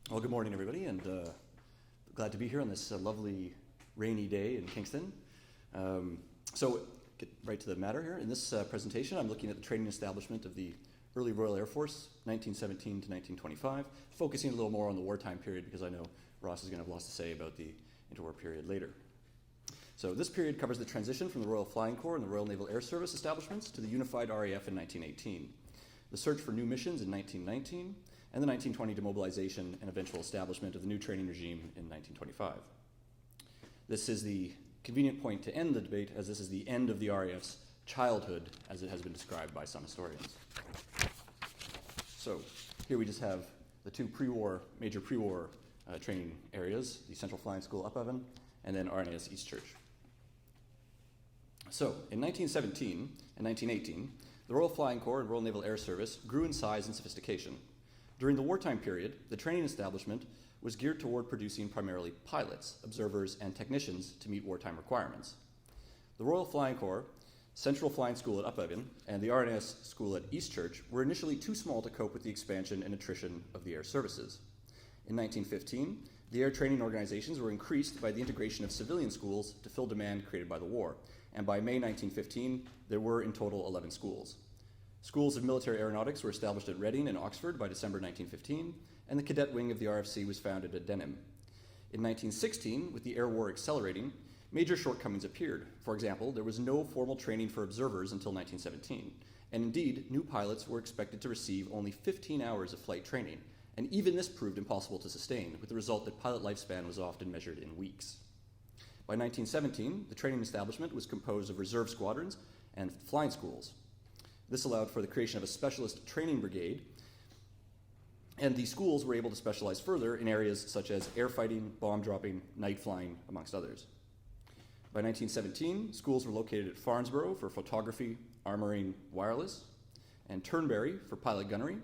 Well, good morning, everybody, and glad to be here on this lovely rainy day in Kingston. So, get right to the matter here. In this presentation, I'm looking at the training establishment of the early Royal Air Force, 1917 to 1925, focusing a little more on the wartime period because I know Ross is going to have lots to say about the interwar period later. So this period covers the transition from the Royal Flying Corps and the Royal Naval Air Service establishments to the unified RAF in 1918, the search for new missions in 1919, and the 1920 demobilization and eventual establishment of the new training regime in 1925. This is the convenient point to end the debate, as this is the end of the RAF's childhood, as it has been described by some historians. So here we just have the two major pre-war training areas, the Central Flying School Upavon, and then RNAS Eastchurch. So in 1917 and 1918, the Royal Flying Corps and Royal Naval Air Service grew in size and sophistication. During the wartime period, the training establishment was geared toward producing primarily pilots, observers, and technicians to meet wartime requirements. The Royal Flying Corps, Central Flying School at Upavon, and the RNAS School at Eastchurch were initially too small to cope with the expansion and attrition of the air services. In 1915, the air training organizations were increased by the integration of civilian schools to fill demand created by the war, and by May 1915, there were in total 11 schools. Schools of military aeronautics were established at Reading and Oxford by December 1915, and the cadet wing of the RFC was founded at Denham. In 1916, with the air war accelerating, major shortcomings appeared. For example, there was no formal training for observers until 1917, and indeed, new pilots were expected to receive only 15 hours of flight training, and even this proved impossible to sustain, with the result that pilot lifespan was often measured in weeks. By 1917, the training establishment was composed of reserve squadrons and flying schools. This allowed for the creation of a specialist training brigade, and the schools were able to specialize further in areas such as air fighting, bomb dropping, night flying, amongst others. By 1917, schools were located at Farnborough for photography, armoring, wireless, and Turnberry for pilot gunnery,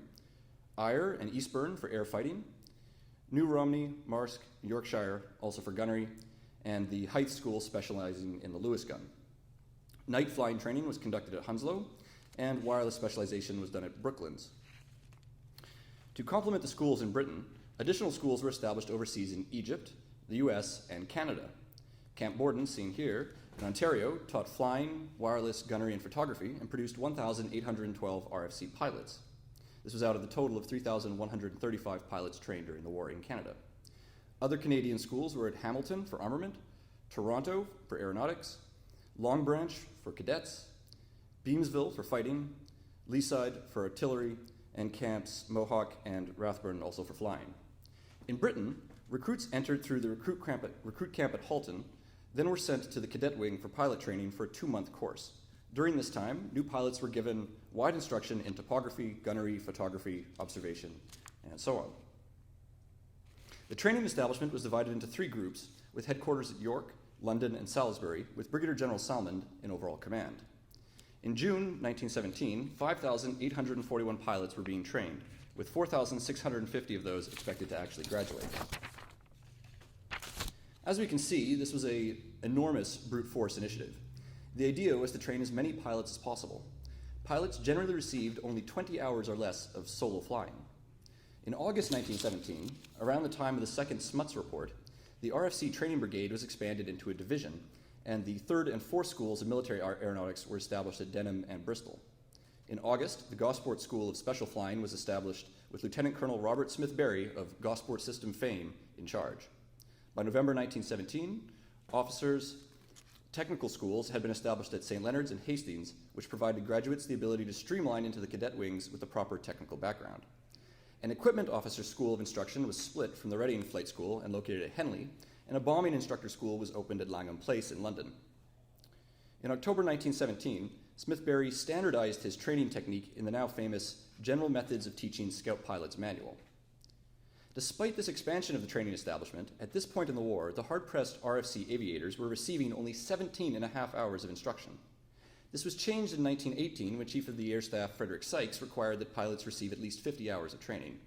Ayr and Eastbourne for air fighting, New Romney, Marske, Yorkshire, also for gunnery, and the Hythe School specializing in the Lewis gun. Night flying training was conducted at Hounslow, and wireless specialization was done at Brooklands. To complement the schools in Britain, additional schools were established overseas in Egypt, the US, and Canada. Camp Borden, seen here, in Ontario, taught flying, wireless, gunnery, and photography, and produced 1,812 RFC pilots. This was out of the total of 3,135 pilots trained during the war in Canada. Other Canadian schools were at Hamilton for armament, Toronto for aeronautics, Long Branch for cadets, Beamsville for fighting, Leaside for artillery, and camps Mohawk and Rathburn also for flying. In Britain, recruits entered through the recruit camp at Halton, then were sent to the cadet wing for pilot training for a 2-month course. During this time, new pilots were given wide instruction in topography, gunnery, photography, observation, and so on. The training establishment was divided into 3 groups, with headquarters at York, London, and Salisbury, with Brigadier General Salmond in overall command. In June 1917, 5,841 pilots were being trained, with 4,650 of those expected to actually graduate. As we can see, this was an enormous brute force initiative. The idea was to train as many pilots as possible. Pilots generally received only 20 hours or less of solo flying. In August 1917, around the time of the second Smuts report, the RFC training brigade was expanded into a division, and the 3rd and 4th schools of military aeronautics were established at Denham and Bristol. In August, the Gosport School of Special Flying was established with Lieutenant Colonel Robert Smith Berry of Gosport System fame in charge. By November 1917, officers' technical schools had been established at St. Leonard's and Hastings, which provided graduates the ability to streamline into the cadet wings with a proper technical background. An equipment officer school of instruction was split from the Reading Flight School and located at Henley, and a bombing instructor school was opened at Langham Place in London. In October 1917, Smith Berry standardized his training technique in the now famous General Methods of Teaching Scout Pilots manual. Despite this expansion of the training establishment, at this point in the war, the hard-pressed RFC aviators were receiving only 17.5 hours of instruction. This was changed in 1918 when Chief of the Air Staff Frederick Sykes required that pilots receive at least 50 hours of training.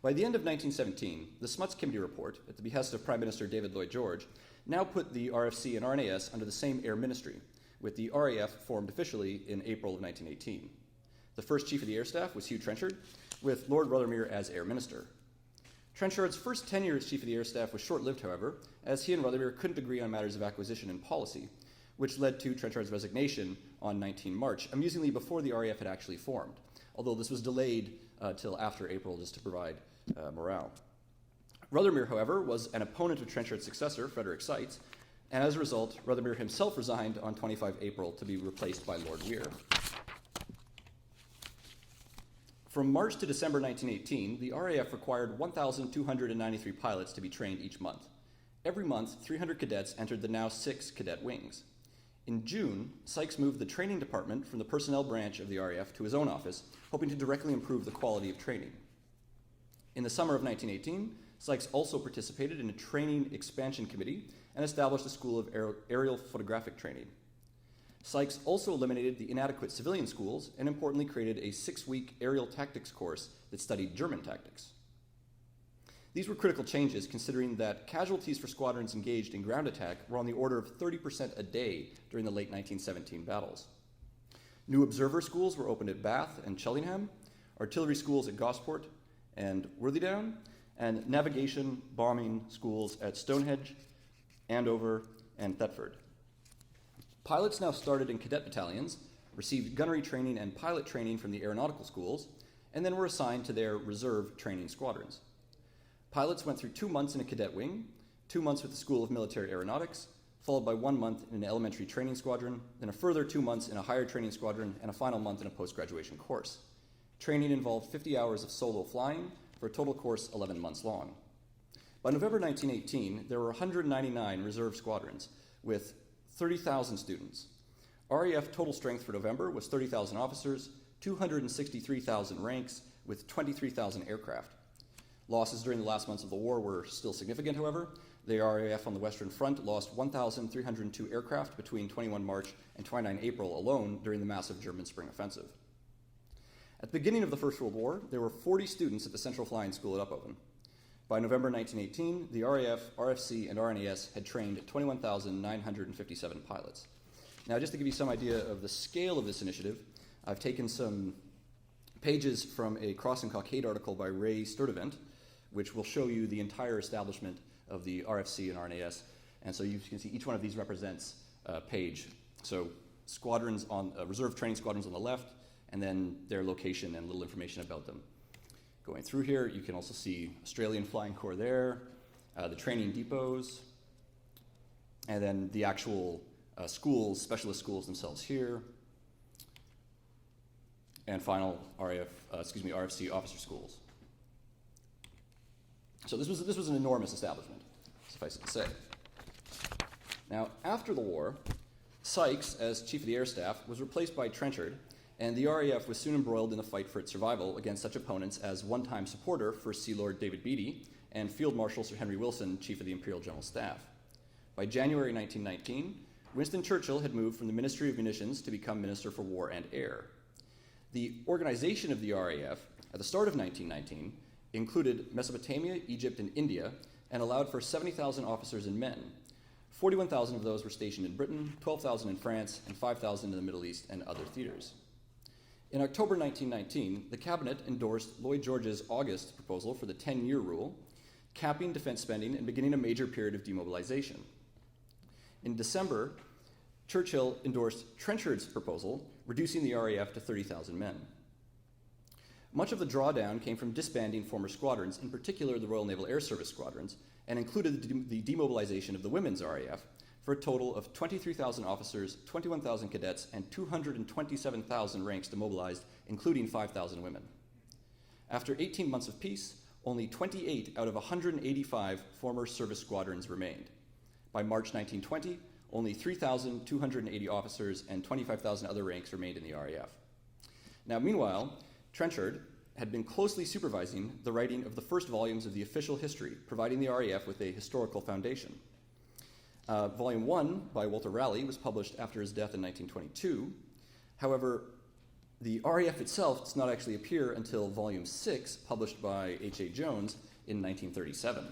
By the end of 1917, the Smuts Committee report, at the behest of Prime Minister David Lloyd George, now put the RFC and RNAS under the same Air Ministry, with the RAF formed officially in April of 1918. The first Chief of the Air Staff was Hugh Trenchard, with Lord Rothermere as Air Minister. Trenchard's first tenure as Chief of the Air Staff was short-lived, however, as he and Rothermere couldn't agree on matters of acquisition and policy, which led to Trenchard's resignation on 19 March, amusingly before the RAF had actually formed, although this was delayed till after April just to provide morale. Rothermere, however, was an opponent of Trenchard's successor, Frederick Seitz, and as a result, Rothermere himself resigned on 25 April to be replaced by Lord Weir. From March to December 1918, the RAF required 1,293 pilots to be trained each month. Every month, 300 cadets entered the now 6 cadet wings. In June, Sykes moved the training department from the personnel branch of the RAF to his own office, hoping to directly improve the quality of training. In the summer of 1918, Sykes also participated in a training expansion committee and established a school of aerial photographic training. Sykes also eliminated the inadequate civilian schools and importantly created a 6-week aerial tactics course that studied German tactics. These were critical changes considering that casualties for squadrons engaged in ground attack were on the order of 30% a day during the late 1917 battles. New observer schools were opened at Bath and Cheltenham, artillery schools at Gosport and Worthydown, and navigation bombing schools at Stonehenge, Andover, and Thetford. Pilots now started in cadet battalions, received gunnery training and pilot training from the aeronautical schools, and then were assigned to their reserve training squadrons. Pilots went through 2 months in a cadet wing, 2 months with the School of Military Aeronautics, followed by 1 month in an elementary training squadron, then a further 2 months in a higher training squadron, and a final month in a post-graduation course. Training involved 50 hours of solo flying for a total course 11 months long. By November 1918, there were 199 reserve squadrons with 30,000 students. RAF total strength for November was 30,000 officers, 263,000 ranks, with 23,000 aircraft. Losses during the last months of the war were still significant, however. The RAF on the Western Front lost 1,302 aircraft between 21 March and 29 April alone during the massive German Spring Offensive. At the beginning of the First World War, there were 40 students at the Central Flying School at Uphoven. By November 1918, the RAF, RFC, and RNAS had trained 21,957 pilots. Now, just to give you some idea of the scale of this initiative, I've taken some pages from a Cross and Cockade article by Ray Sturdivant, which will show you the entire establishment of the RFC and RNAS. And so you can see each one of these represents a page. So squadrons on reserve training squadrons on the left, and then their location and little information about them. Going through here, you can also see Australian Flying Corps there, the training depots, and then the actual schools, specialist schools themselves here, and final RFC officer schools. So this was an enormous establishment, suffice it to say. Now, after the war, Sykes, as Chief of the Air Staff, was replaced by Trenchard, and the RAF was soon embroiled in a fight for its survival against such opponents as one-time supporter First Sea Lord David Beatty and Field Marshal Sir Henry Wilson, Chief of the Imperial General Staff. By January 1919, Winston Churchill had moved from the Ministry of Munitions to become Minister for War and Air. The organization of the RAF at the start of 1919 included Mesopotamia, Egypt, and India, and allowed for 70,000 officers and men. 41,000 of those were stationed in Britain, 12,000 in France, and 5,000 in the Middle East and other theaters. In October 1919, the Cabinet endorsed Lloyd George's August proposal for the 10-year rule, capping defense spending and beginning a major period of demobilization. In December, Churchill endorsed Trenchard's proposal, reducing the RAF to 30,000 men. Much of the drawdown came from disbanding former squadrons, in particular the Royal Naval Air Service squadrons, and included the demobilization of the women's RAF, for a total of 23,000 officers, 21,000 cadets, and 227,000 ranks demobilized, including 5,000 women. After 18 months of peace, only 28 out of 185 former service squadrons remained. By March 1920, only 3,280 officers and 25,000 other ranks remained in the RAF. Now, meanwhile, Trenchard had been closely supervising the writing of the first volumes of the official history, providing the RAF with a historical foundation. Volume 1 by Walter Raleigh was published after his death in 1922. However, the RAF itself does not actually appear until Volume 6, published by H.A. Jones in 1937.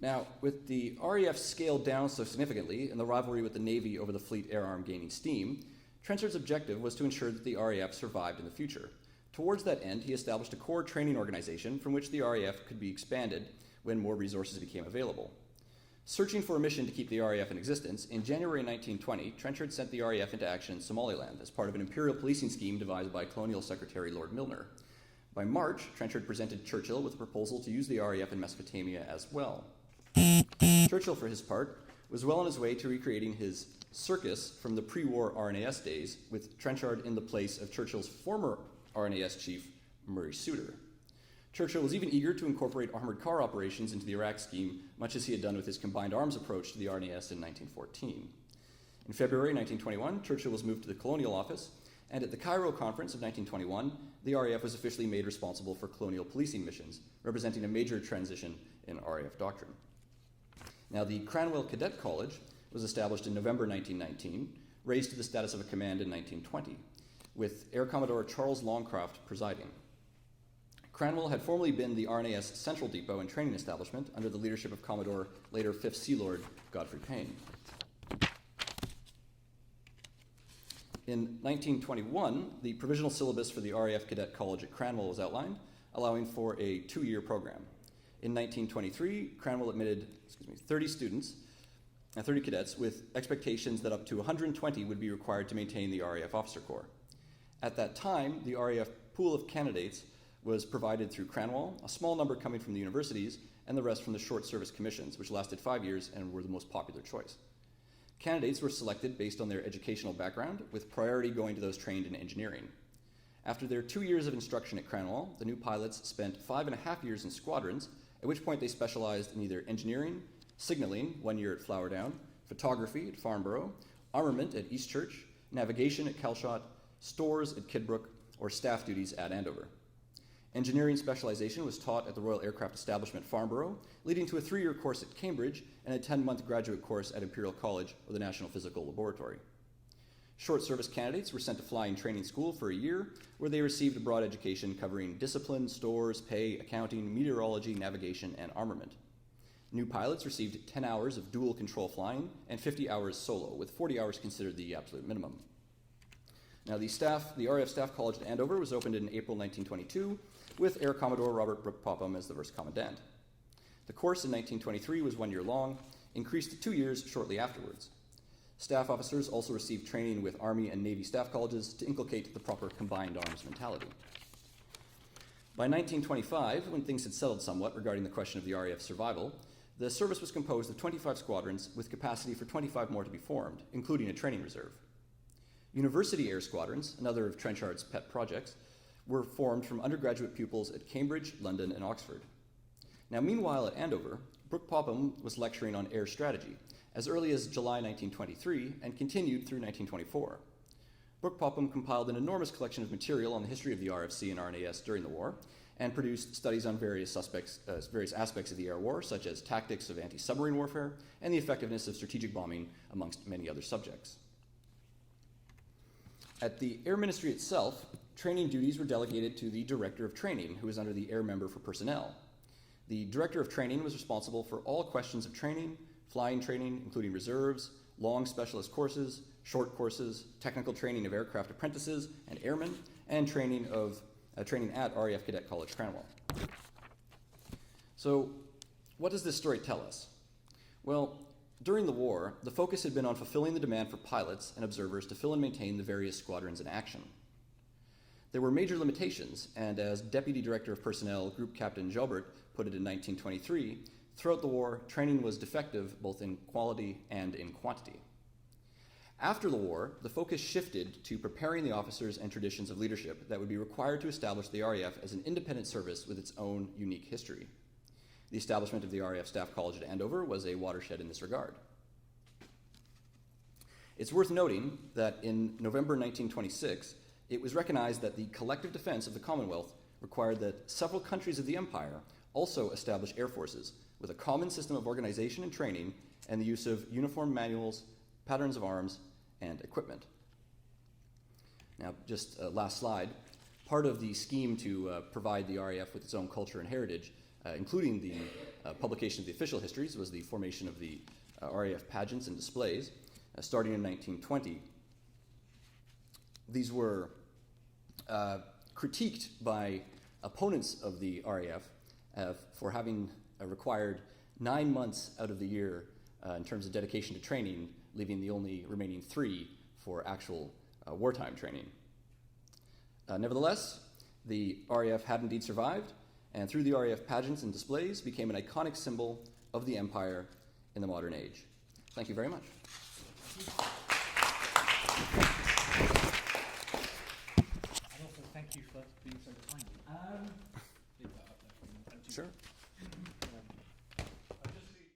Now, with the RAF scaled down so significantly and the rivalry with the Navy over the fleet air arm gaining steam, Trenchard's objective was to ensure that the RAF survived in the future. Towards that end, he established a core training organization from which the RAF could be expanded when more resources became available. Searching for a mission to keep the RAF in existence, in January 1920, Trenchard sent the RAF into action in Somaliland as part of an imperial policing scheme devised by Colonial Secretary Lord Milner. By March, Trenchard presented Churchill with a proposal to use the RAF in Mesopotamia as well. Churchill, for his part, was well on his way to recreating his circus from the pre-war RNAS days, with Trenchard in the place of Churchill's former RNAS chief, Murray Suter. Churchill was even eager to incorporate armored car operations into the Iraq scheme, much as he had done with his combined arms approach to the RNAS in 1914. In February 1921, Churchill was moved to the Colonial Office, and at the Cairo Conference of 1921, the RAF was officially made responsible for colonial policing missions, representing a major transition in RAF doctrine. Now, the Cranwell Cadet College was established in November 1919, raised to the status of a command in 1920, with Air Commodore Charles Longcroft presiding. Cranwell had formerly been the RNAS Central Depot and training establishment under the leadership of Commodore, later 5th Sea Lord, Godfrey Payne. In 1921, the provisional syllabus for the RAF Cadet College at Cranwell was outlined, allowing for a 2-year program. In 1923, Cranwell admitted 30 cadets, with expectations that up to 120 would be required to maintain the RAF Officer Corps. At that time, the RAF pool of candidates was provided through Cranwell, a small number coming from the universities, and the rest from the short service commissions, which lasted 5 years and were the most popular choice. Candidates were selected based on their educational background, with priority going to those trained in engineering. After their 2 years of instruction at Cranwell, the new pilots spent 5.5 years in squadrons, at which point they specialized in either engineering, signaling, 1 year at Flowerdown, photography at Farnborough, armament at Eastchurch, navigation at Calshot, stores at Kidbrooke, or staff duties at Andover. Engineering specialization was taught at the Royal Aircraft Establishment Farnborough, leading to a 3-year course at Cambridge and a 10-month graduate course at Imperial College or the National Physical Laboratory. Short service candidates were sent to flying training school for a year, where they received a broad education covering discipline, stores, pay, accounting, meteorology, navigation, and armament. New pilots received 10 hours of dual control flying and 50 hours solo, with 40 hours considered the absolute minimum. Now, the RAF Staff College at Andover was opened in April 1922, with Air Commodore Robert Brooke Popham as the first commandant. The course in 1923 was 1 year long, increased to 2 years shortly afterwards. Staff officers also received training with Army and Navy staff colleges to inculcate the proper combined arms mentality. By 1925, when things had settled somewhat regarding the question of the RAF's survival, the service was composed of 25 squadrons with capacity for 25 more to be formed, including a training reserve. University air squadrons, another of Trenchard's pet projects, were formed from undergraduate pupils at Cambridge, London, and Oxford. Now, meanwhile at Andover, Brooke Popham was lecturing on air strategy as early as July 1923 and continued through 1924. Brooke Popham compiled an enormous collection of material on the history of the RFC and RNAS during the war and produced studies on various aspects of the air war, such as tactics of anti-submarine warfare and the effectiveness of strategic bombing, amongst many other subjects. At the Air Ministry itself, training duties were delegated to the Director of Training, who was under the Air Member for Personnel. The Director of Training was responsible for all questions of training, flying training, including reserves, long specialist courses, short courses, technical training of aircraft apprentices and airmen, and training at RAF Cadet College Cranwell. So, what does this story tell us? Well, during the war, the focus had been on fulfilling the demand for pilots and observers to fill and maintain the various squadrons in action. There were major limitations, and as Deputy Director of Personnel Group Captain Jobert put it in 1923, throughout the war, training was defective both in quality and in quantity. After the war, the focus shifted to preparing the officers and traditions of leadership that would be required to establish the RAF as an independent service with its own unique history. The establishment of the RAF Staff College at Andover was a watershed in this regard. It's worth noting that in November 1926, it was recognized that the collective defense of the Commonwealth required that several countries of the Empire also establish air forces with a common system of organization and training and the use of uniform manuals, patterns of arms, and equipment. Now, just last slide. Part of the scheme to provide the RAF with its own culture and heritage, including the publication of the official histories, was the formation of the RAF pageants and displays, starting in 1920. These were critiqued by opponents of the RAF for having required 9 months out of the year in terms of dedication to training, leaving the only remaining 3 for actual wartime training. Nevertheless, the RAF had indeed survived, and through the RAF pageants and displays became an iconic symbol of the Empire in the modern age. Thank you very much.